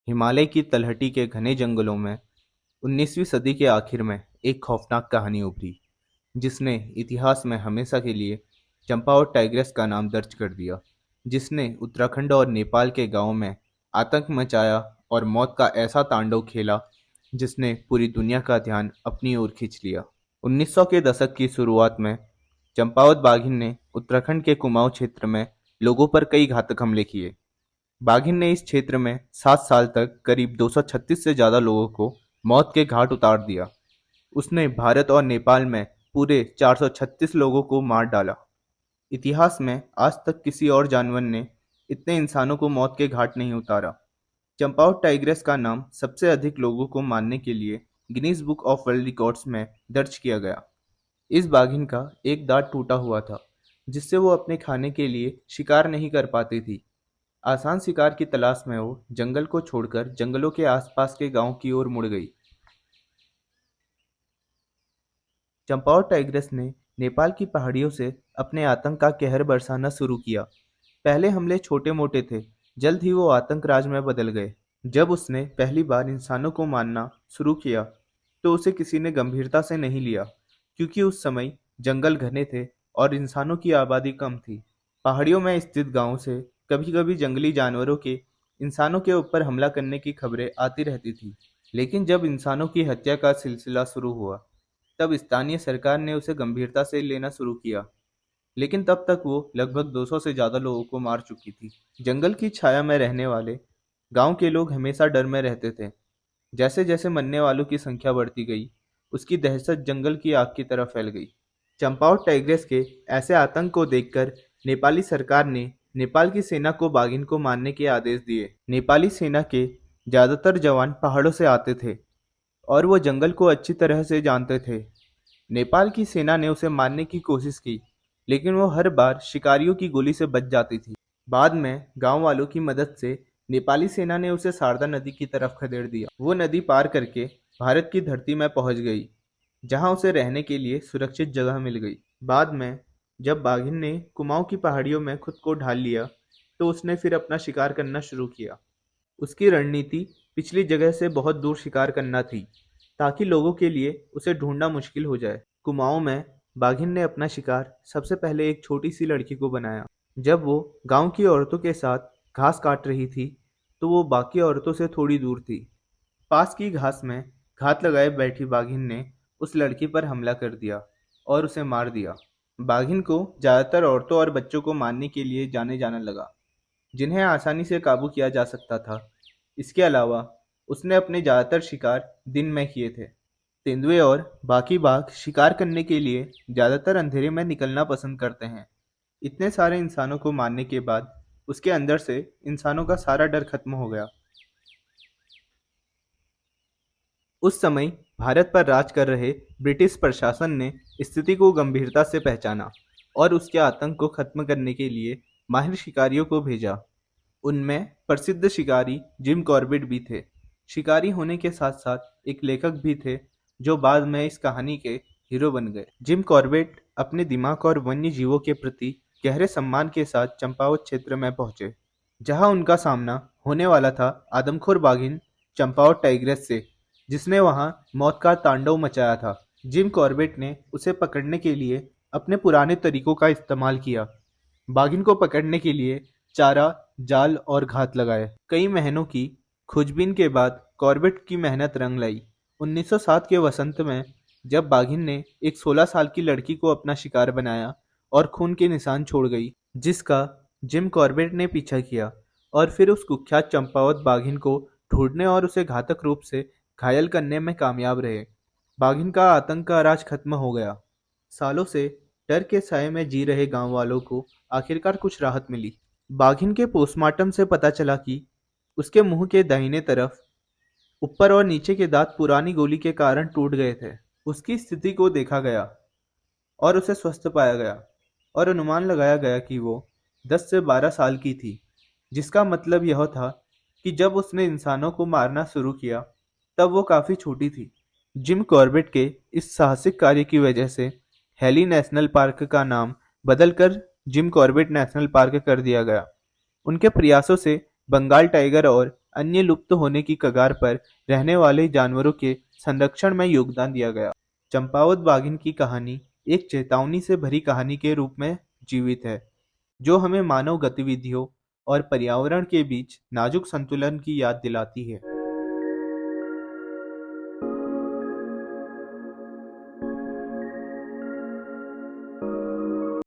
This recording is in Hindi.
हिमालय की तलहटी के घने जंगलों में 19वीं सदी के आखिर में एक खौफनाक कहानी उभरी, जिसने इतिहास में हमेशा के लिए चंपावत टाइग्रेस का नाम दर्ज कर दिया, जिसने उत्तराखंड और नेपाल के गांवों में आतंक मचाया और मौत का ऐसा तांडव खेला जिसने पूरी दुनिया का ध्यान अपनी ओर खींच लिया। 1900 के दशक की शुरुआत में चंपावत बाघिन ने उत्तराखंड के कुमाऊं क्षेत्र में लोगों पर कई घातक हमले किए। बाघिन ने इस क्षेत्र में 7 साल तक करीब 236 से ज्यादा लोगों को मौत के घाट उतार दिया। उसने भारत और नेपाल में पूरे 436 लोगों को मार डाला। इतिहास में आज तक किसी और जानवर ने इतने इंसानों को मौत के घाट नहीं उतारा। चंपावत टाइग्रेस का नाम सबसे अधिक लोगों को मारने के लिए Guinness book of world records में दर्ज किया गया। इस बाघिन का एक दांत टूटा हुआ था, जिससे वो अपने खाने के लिए शिकार नहीं कर पाती थी। आसान शिकार की तलाश में वो जंगल को छोड़कर जंगलों के आसपास के गांव की ओर मुड़ गई। चंपावत टाइग्रेस ने नेपाल की पहाड़ियों से अपने आतंक का कहर बरसाना शुरू किया। पहले हमले छोटे मोटे थे, जल्द ही वो आतंक राज में बदल गए। जब उसने पहली बार इंसानों को मारना शुरू किया तो उसे किसी ने गंभीरता से नहीं लिया, क्योंकि उस समय जंगल घने थे और इंसानों की आबादी कम थी। पहाड़ियों में स्थित गांवों से कभी कभी जंगली जानवरों के इंसानों के ऊपर हमला करने की खबरें आती रहती थी। लेकिन जब इंसानों की हत्या का सिलसिला शुरू हुआ, तब स्थानीय सरकार ने उसे गंभीरता से लेना शुरू किया। लेकिन तब तक वो लगभग 200 से ज्यादा लोगों को मार चुकी थी। जंगल की छाया में रहने वाले गांव के लोग हमेशा डर में रहते थे। जैसे जैसे मरने वालों की संख्या बढ़ती गई, उसकी दहशत जंगल की आग की तरह फैल गई। चंपावत टाइग्रेस के ऐसे आतंक को देखकर नेपाली सरकार ने नेपाल की सेना को बाघिन को मारने के आदेश दिए। नेपाली सेना के ज्यादातर जवान पहाड़ों से आते थे और वो जंगल को अच्छी तरह से जानते थे। नेपाल की सेना ने उसे मारने की कोशिश की, लेकिन वो हर बार शिकारियों की गोली से बच जाती थी। बाद में गांव वालों की मदद से नेपाली सेना ने उसे शारदा नदी की तरफ खदेड़ दिया। वो नदी पार करके भारत की धरती में पहुंच गई, जहां उसे रहने के लिए सुरक्षित जगह मिल गई। बाद में जब बाघिन ने कुमाऊं की पहाड़ियों में खुद को ढाल लिया, तो उसने फिर अपना शिकार करना शुरू किया। उसकी रणनीति पिछली जगह से बहुत दूर शिकार करना थी, ताकि लोगों के लिए उसे ढूंढना मुश्किल हो जाए। कुमाऊं में बाघिन ने अपना शिकार सबसे पहले एक छोटी सी लड़की को बनाया। जब वो गांव की औरतों के साथ घास काट रही थी, तो वो बाकी औरतों से थोड़ी दूर थी। पास की घास में घात लगाए बैठी बाघिन ने उस लड़की पर हमला कर दिया और उसे मार दिया। बाघिन को ज्यादातर औरतों और बच्चों को मारने के लिए जाने जाना लगा, जिन्हें आसानी से काबू किया जा सकता था। इसके अलावा उसने अपने ज्यादातर शिकार दिन में किए थे। तेंदुए और बाकी बाघ शिकार करने के लिए ज्यादातर अंधेरे में निकलना पसंद करते हैं। इतने सारे इंसानों को मारने के बाद उसके अंदर से इंसानों का सारा डर खत्म हो गया। उस समय भारत पर राज कर रहे ब्रिटिश प्रशासन ने स्थिति को गंभीरता से पहचाना और उसके आतंक को खत्म करने के लिए माहिर शिकारियों को भेजा। उनमें प्रसिद्ध शिकारी जिम कॉर्बेट भी थे। शिकारी होने के साथ साथ एक लेखक भी थे, जो बाद में इस कहानी के हीरो बन गए। जिम कॉर्बेट अपने दिमाग और वन्य जीवों के प्रति गहरे सम्मान के साथ चंपावत क्षेत्र में पहुंचे, जहां उनका सामना होने वाला था आदमखोर बाघिन चंपावत टाइग्रेस से, जिसने वहां मौत का तांडव मचाया था। जिम कॉर्बेट ने उसे पकड़ने के लिए अपने पुराने तरीकों का इस्तेमाल किया। बाघिन को पकड़ने के लिए चारा, जाल और घात लगाए। कई महीनों की खोजबीन के बाद कॉर्बेट की मेहनत रंग लाई। 1907 के वसंत में जब बाघिन ने एक 16 साल की लड़की को अपना शिकार बनाया और खून के निशान छोड़ गई, जिसका जिम कॉर्बेट ने पीछा किया और फिर उस कुख्यात चंपावत बाघिन को ढूंढने और उसे घातक रूप से घायल करने में कामयाब रहे। बाघिन का आतंक का राज खत्म हो गया। सालों से डर के साए में जी रहे गांव वालों को आखिरकार कुछ राहत मिली। बाघिन के पोस्टमार्टम से पता चला कि उसके मुंह के दाहिने तरफ ऊपर और नीचे के दांत पुरानी गोली के कारण टूट गए थे। उसकी स्थिति को देखा गया और उसे स्वस्थ पाया गया और अनुमान लगाया गया कि वो 10 से 12 साल की थी, जिसका मतलब यह था कि जब उसने इंसानों को मारना शुरू किया तब वो काफी छोटी थी। जिम कॉर्बेट के इस साहसिक कार्य की वजह से हेली नेशनल पार्क का नाम बदलकर जिम कॉर्बेट नेशनल पार्क कर दिया गया। उनके प्रयासों से बंगाल टाइगर और अन्य लुप्त होने की कगार पर रहने वाले जानवरों के संरक्षण में योगदान दिया गया। चंपावत बाघिन की कहानी एक चेतावनी से भरी कहानी के रूप में जीवित है, जो हमें मानव गतिविधियों और पर्यावरण के बीच नाजुक संतुलन की याद दिलाती है।